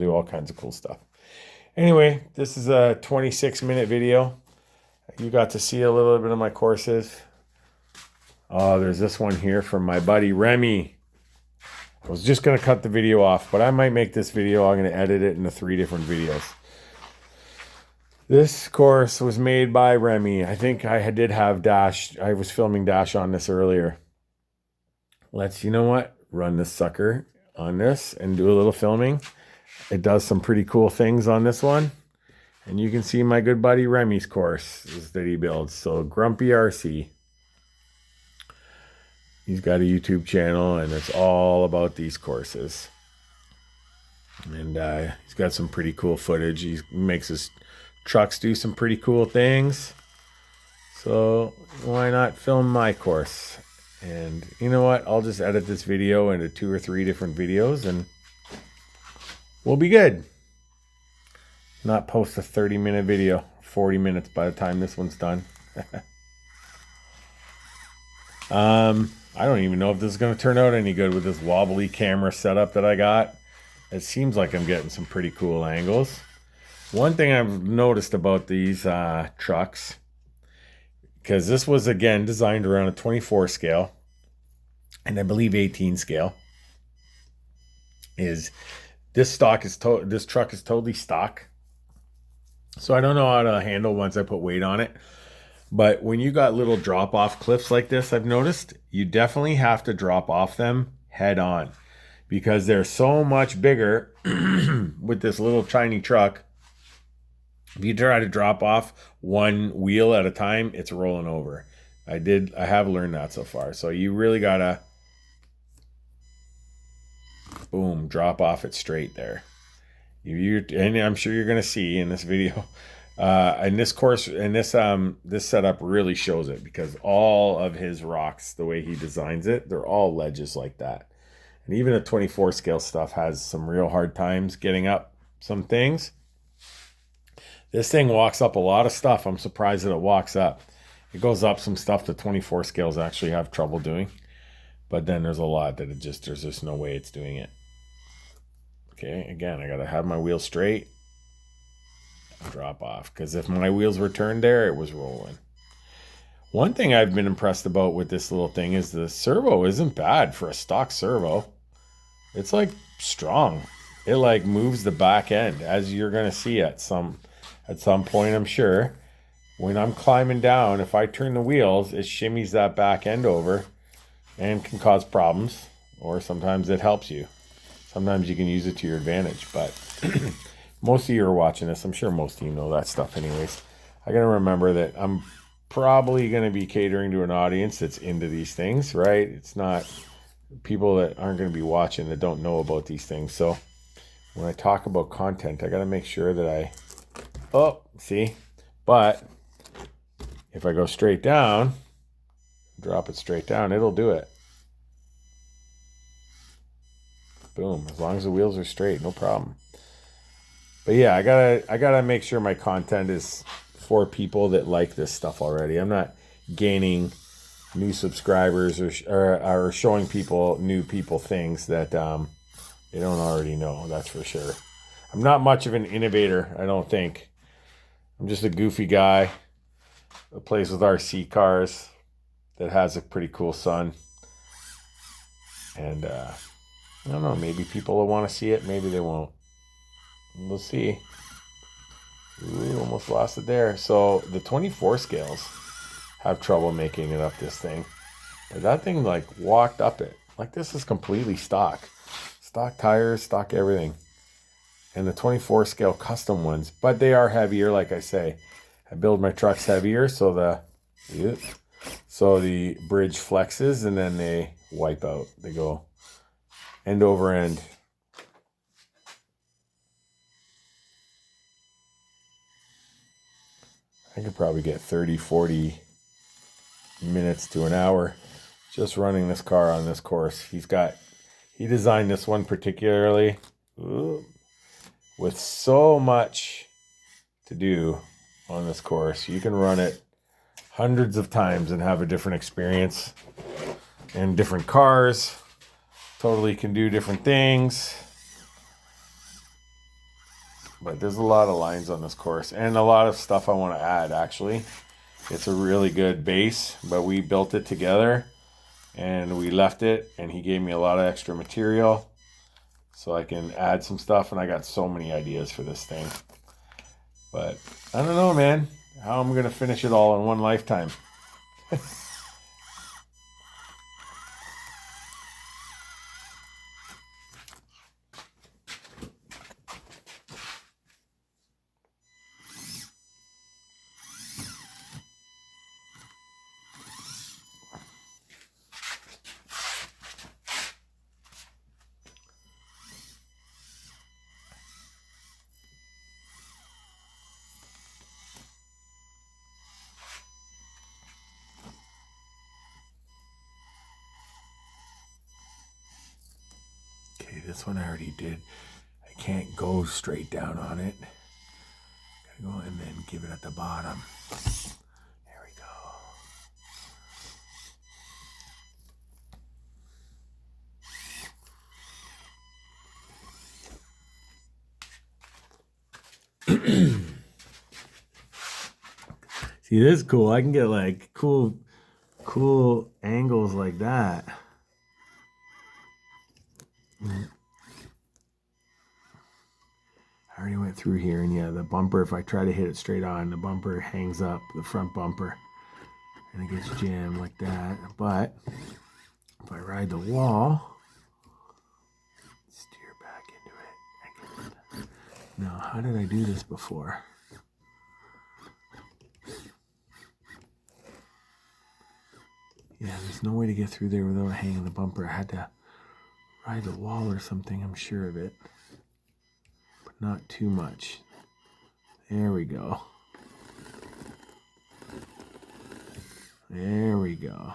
do all kinds of cool stuff. Anyway, this is a 26-minute video. You got to see a little bit of my courses. Oh, there's this one here from my buddy Remi. I was just going to cut the video off, but I might make this video. I'm going to edit it into 3 different videos. This course was made by Remi. I think I did have Dash. I was filming Dash on this earlier. You know what? Run this sucker on this and do a little filming. It does some pretty cool things on this one. And you can see my good buddy Remi's course that he builds. So Grumpy RC. He's got a YouTube channel and it's all about these courses. And he's got some pretty cool footage. He makes his trucks do some pretty cool things. So why not film my course? And you know what? I'll just edit this video into 2 or 3 different videos and we'll be good. Not post a 30-minute video, 40 minutes by the time this one's done. I don't even know if this is going to turn out any good with this wobbly camera setup that I got. It seems like I'm getting some pretty cool angles. One thing I've noticed about these trucks, because this was, again, designed around a 24 scale, and I believe 18 scale, is this truck is totally stock. So I don't know how to handle once I put weight on it. But when you got little drop-off cliffs like this, I've noticed, you definitely have to drop off them head on. Because they're so much bigger with this little tiny truck. If you try to drop off one wheel at a time, it's rolling over. I have learned that so far. So you really gotta, boom, drop off it straight there. And I'm sure you're gonna see in this video, in this course, and this setup really shows it, because all of his rocks, the way he designs it, they're all ledges like that. And even the 24 scale stuff has some real hard times getting up some things. This thing walks up a lot of stuff. I'm surprised that it walks up. It goes up some stuff that 24 scales actually have trouble doing. But then there's a lot that there's just no way it's doing it. Okay, again, I got to have my wheel straight. Drop off. Because if my wheels were turned there, it was rolling. One thing I've been impressed about with this little thing is the servo isn't bad for a stock servo. It's like strong. It like moves the back end, as you're going to see at some point, I'm sure. When I'm climbing down, if I turn the wheels, it shimmies that back end over and can cause problems. Or sometimes it helps you. Sometimes you can use it to your advantage. But most of you are watching this. I'm sure most of you know that stuff anyways. I got to remember that I'm probably going to be catering to an audience that's into these things, right? It's not people that aren't going to be watching that don't know about these things. So when I talk about content, I got to make sure that see? But if I go straight down, drop it straight down, it'll do it. Boom. As long as the wheels are straight, no problem. But yeah, I gotta make sure my content is for people that like this stuff already. I'm not gaining new subscribers or showing new people things that they don't already know. That's for sure. I'm not much of an innovator, I don't think. I'm just a goofy guy that plays with RC cars, that has a pretty cool son. And I don't know, maybe people will want to see it, maybe they won't. We'll see. Ooh, almost lost it there. So the 24 scales have trouble making it up this thing. But that thing like walked up it. Like this is completely stock. Stock tires, stock everything. And the 24 scale custom ones, but they are heavier, like I say. I build my trucks heavier so the bridge flexes and then they wipe out. They go end over end. I could probably get 30, 40 minutes to an hour just running this car on this course. He designed this one particularly with so much to do on this course. You can run it hundreds of times and have a different experience. And different cars totally can do different things. But there's a lot of lines on this course and a lot of stuff I want to add, actually. It's a really good base, but we built it together and we left it, and he gave me a lot of extra material so I can add some stuff, and I got so many ideas for this thing. But I don't know, man, how I'm going to finish it all in one lifetime. Okay, this one I already did. I can't go straight down on it. Gotta go and then give it at the bottom. There we go. See, this is cool. I can get like cool angles like that. I already went through here, and yeah, the bumper, if I try to hit it straight on, the bumper hangs up, the front bumper, and it gets jammed like that. But if I ride the wall, steer back into it. Now, how did I do this before? Yeah, there's no way to get through there without hanging the bumper. I had to ride the wall or something, I'm sure of it. But not too much. There we go. There we go.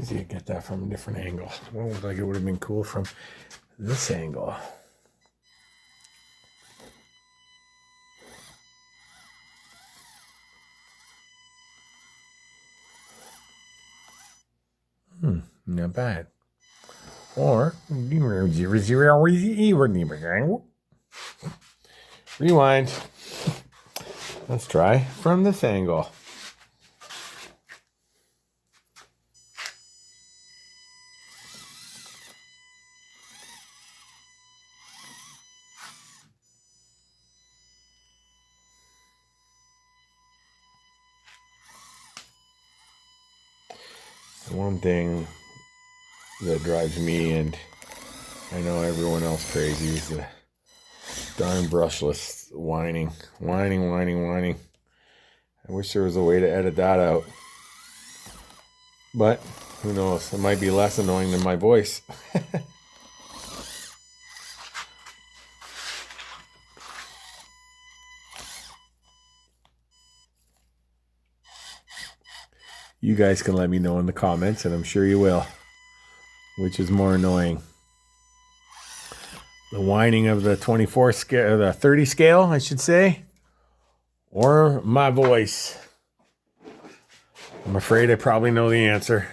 See, you get that from a different angle. Well, looked like it would have been cool from this angle. Not bad. Or rewind. Let's try from this angle. One thing that drives me, and I know everyone else crazy, is the darn brushless whining. I wish there was a way to edit that out. But who knows? It might be less annoying than my voice. You guys can let me know in the comments, and I'm sure you will. Which is more annoying? The whining of the 24 scale, the 30 scale, I should say, or my voice? I'm afraid I probably know the answer.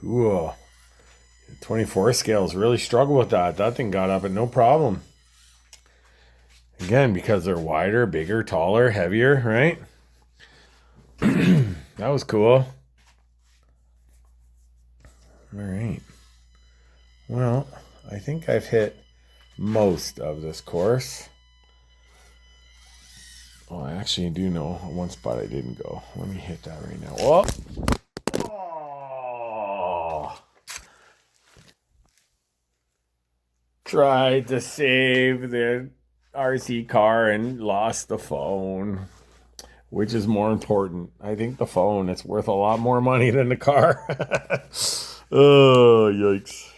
Cool. The 24 scales really struggle with that. That thing got up at no problem. Again, because they're wider, bigger, taller, heavier, right? That was cool. All right. Well, I think I've hit most of this course. Oh, I actually do know one spot I didn't go. Let me hit that right now. Oh! Tried to save the RC car and lost the phone. Which is more important? I think the phone. It's worth a lot more money than the car. Oh, yikes.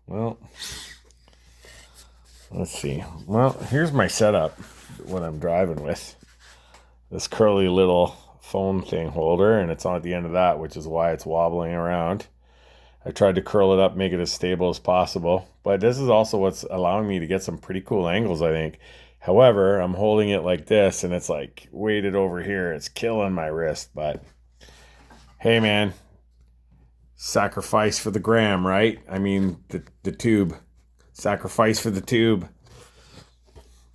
Well, let's see. Well, here's my setup, what I'm driving with. This curly little phone thing holder, and it's on the end of that, which is why it's wobbling around. I tried to curl it up, make it as stable as possible. But this is also what's allowing me to get some pretty cool angles, I think. However, I'm holding it like this, and it's like weighted over here. It's killing my wrist, but hey, man. Sacrifice for the gram, right? I mean, the tube. Sacrifice for the tube.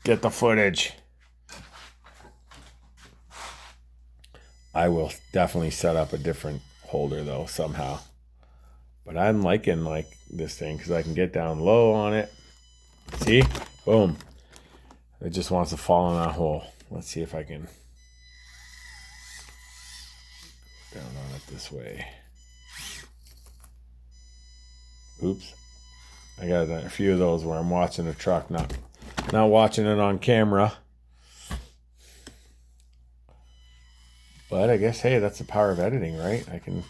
Get the footage. I will definitely set up a different holder, though, somehow. But I'm liking this thing because I can get down low on it. See? Boom. It just wants to fall in that hole. Let's see if I can down on it this way. Oops. I got a few of those where I'm watching the truck, not watching it on camera. But I guess, hey, that's the power of editing, right? I can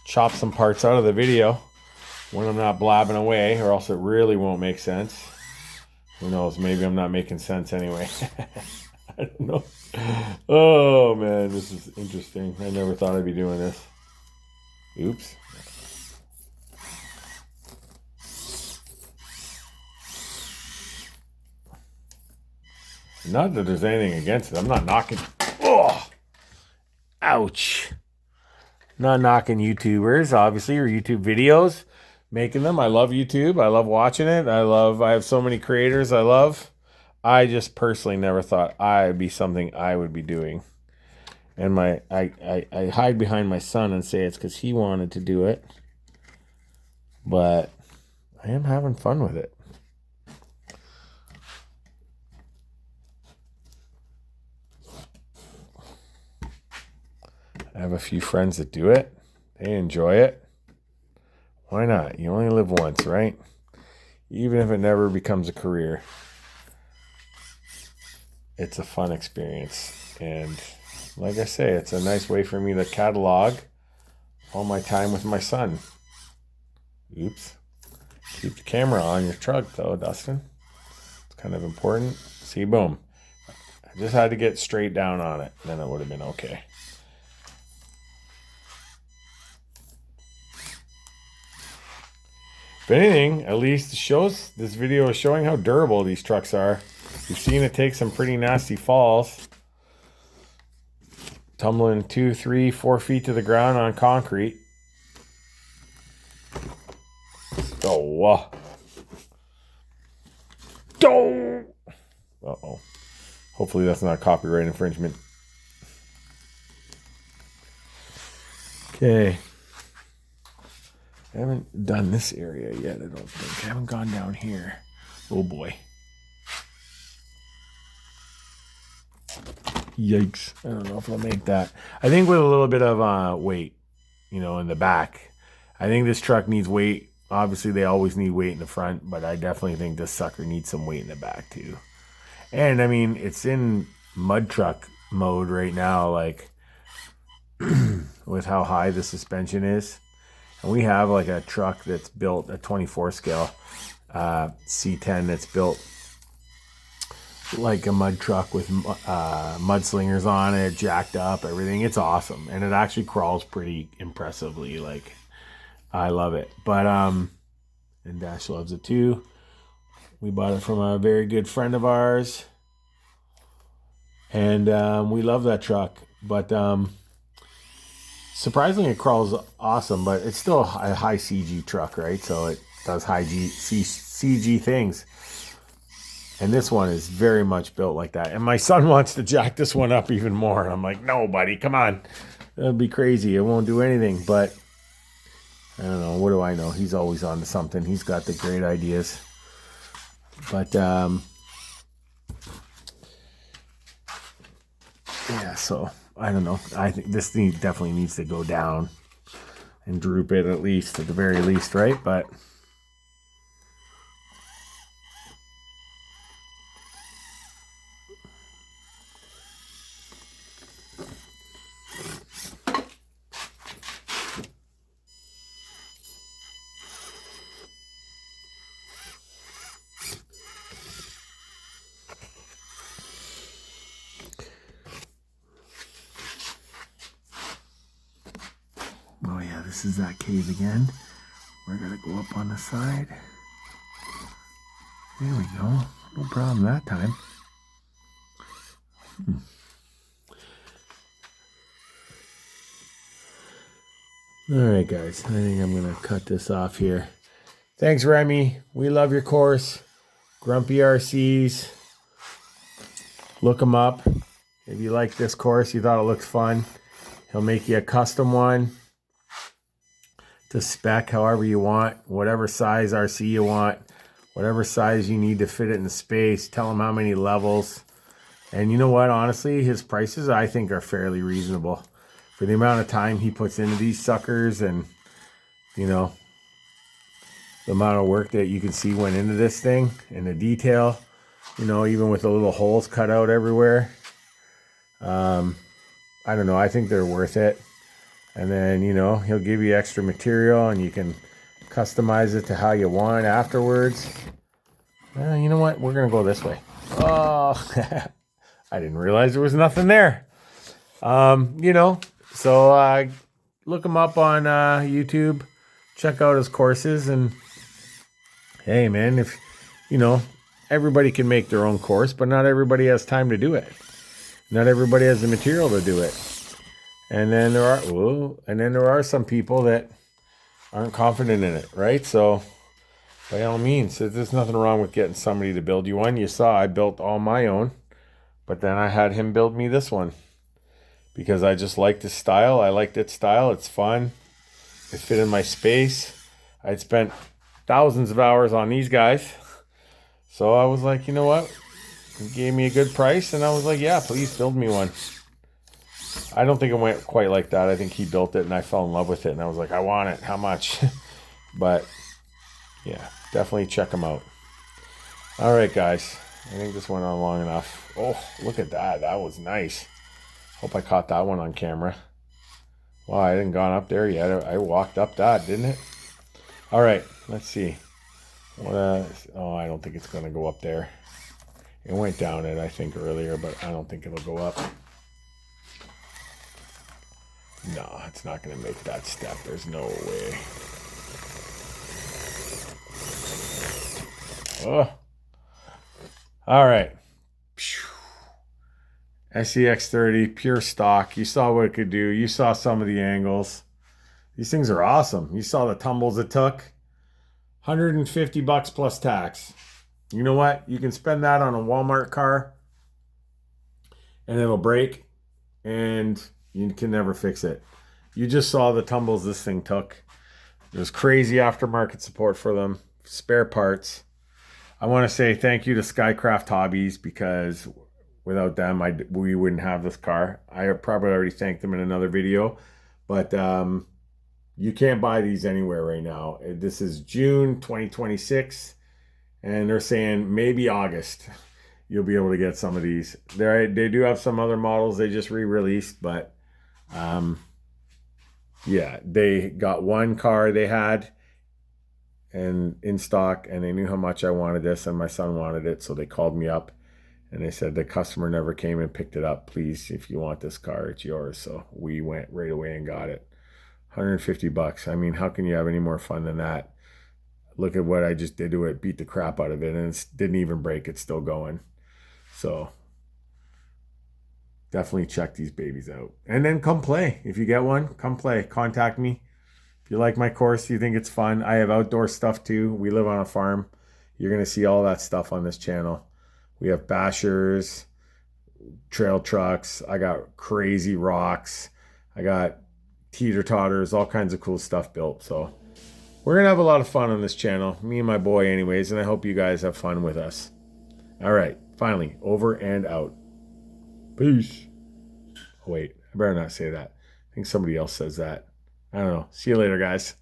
chop some parts out of the video when I'm not blabbing away, or else it really won't make sense. Who knows? Maybe I'm not making sense anyway. I don't know. Oh, man, this is interesting. I never thought I'd be doing this. Oops. Not that there's anything against it. I'm not knocking. Oh! Ouch. Not knocking YouTubers, obviously, or YouTube videos. Making them. I love YouTube. I love watching it. I have so many creators I love. I just personally never thought I'd be something I would be doing. And I hide behind my son and say it's because he wanted to do it. But I am having fun with it. I have a few friends that do it. They enjoy it. Why not? You only live once, right? Even if it never becomes a career, it's a fun experience. And like I say, it's a nice way for me to catalog all my time with my son. Oops. Keep the camera on your truck, though, Dustin. It's kind of important. See, boom. I just had to get straight down on it. Then it would have been okay. If anything, at least this video is showing how durable these trucks are. You've seen it take some pretty nasty falls. Tumbling 2, 3, 4 feet to the ground on concrete. Oh. Uh-oh. Hopefully that's not copyright infringement. Okay. I haven't done this area yet, I don't think. I haven't gone down here. Oh boy. Yikes. I don't know if I'll make that. I think with a little bit of weight, you know, in the back. I think this truck needs weight. Obviously, they always need weight in the front, but I definitely think this sucker needs some weight in the back too. And I mean, it's in mud truck mode right now, like with how high the suspension is. And we have like a truck that's built a 24 scale C10 that's built like a mud truck with mudslingers on it, jacked up, everything. It's awesome, and it actually crawls pretty impressively. Like, I love it. But and Dash loves it too. We bought it from a very good friend of ours, and we love that truck. But surprisingly, it crawls awesome. But it's still a high CG truck, right? So it does high CG things. And this one is very much built like that. And my son wants to jack this one up even more. And I'm like, no, buddy, come on. That'll be crazy. It won't do anything. But I don't know. What do I know? He's always on to something. He's got the great ideas. But yeah, so I don't know. I think this thing definitely needs to go down and droop it at least, at the very least, right? But oh yeah, this is that cave again. We're gonna go up on the side. There we go. No problem that time. All right, guys. I think I'm gonna cut this off here. Thanks, Remi. We love your course. Grumpy RCs. Look him up. If you like this course, you thought it looks fun, he'll make you a custom one to spec however you want, whatever size RC you want, whatever size you need to fit it in the space. Tell him how many levels. And you know what? Honestly, his prices I think are fairly reasonable for the amount of time he puts into these suckers, and you know, the amount of work that you can see went into this thing and the detail, you know, even with the little holes cut out everywhere. I don't know. I think they're worth it. And then, you know, he'll give you extra material and you can customize it to how you want afterwards. You know what? We're going to go this way. Oh, I didn't realize there was nothing there. You know, so look him up on YouTube. Check out his courses. And hey, man, if, you know, everybody can make their own course, but not everybody has time to do it. Not everybody has the material to do it. And then there are some people that aren't confident in it, right? So by all means, there's nothing wrong with getting somebody to build you one. You saw I built all my own, but then I had him build me this one because I just liked his style. I liked its style. It's fun. It fit in my space. I'd spent thousands of hours on these guys. So I was like, you know what? He gave me a good price, and I was like, yeah, please build me one. I don't think it went quite like that. I think he built it, and I fell in love with it, and I was like, I want it. How much? But, yeah, definitely check him out. All right, guys. I think this went on long enough. Oh, look at that. That was nice. Hope I caught that one on camera. Wow, I hadn't gone up there yet. I walked up that, didn't it? All right, let's see. Oh, I don't think it's going to go up there. It went down it, I think, earlier, but I don't think it'll go up. No, it's not going to make that step. There's no way. Oh. All right. SEX30, pure stock. You saw what it could do. You saw some of the angles. These things are awesome. You saw the tumbles it took. $150 plus tax. You know what? You can spend that on a Walmart car and it'll break and you can never fix it. You just saw the tumbles this thing took. There's crazy aftermarket support for them, spare parts. I want to say thank you to Skycraft Hobbies, because without them, we wouldn't have this car. I probably already thanked them in another video, but you can't buy these anywhere right now. This is June 2026, and they're saying maybe August you'll be able to get some of these. They do have some other models they just re-released, but yeah, they got one car they had and in stock, and they knew how much I wanted this and my son wanted it, so they called me up and they said the customer never came and picked it up. Please, if you want this car, it's yours. So we went right away and got it. 150 bucks. I mean, how can you have any more fun than that? Look at what I just did to it, beat the crap out of it, and it didn't even break. It's still going. So definitely check these babies out. And then come play. If you get one, come play. Contact me. If you like my course, you think it's fun, I have outdoor stuff too. We live on a farm. You're going to see all that stuff on this channel. We have bashers, trail trucks. I got crazy rocks. I got teeter-totters, all kinds of cool stuff built. So we're going to have a lot of fun on this channel. Me and my boy anyways, and I hope you guys have fun with us. All right, finally, over and out. Peace. Oh, wait, I better not say that. I think somebody else says that. I don't know. See you later, guys.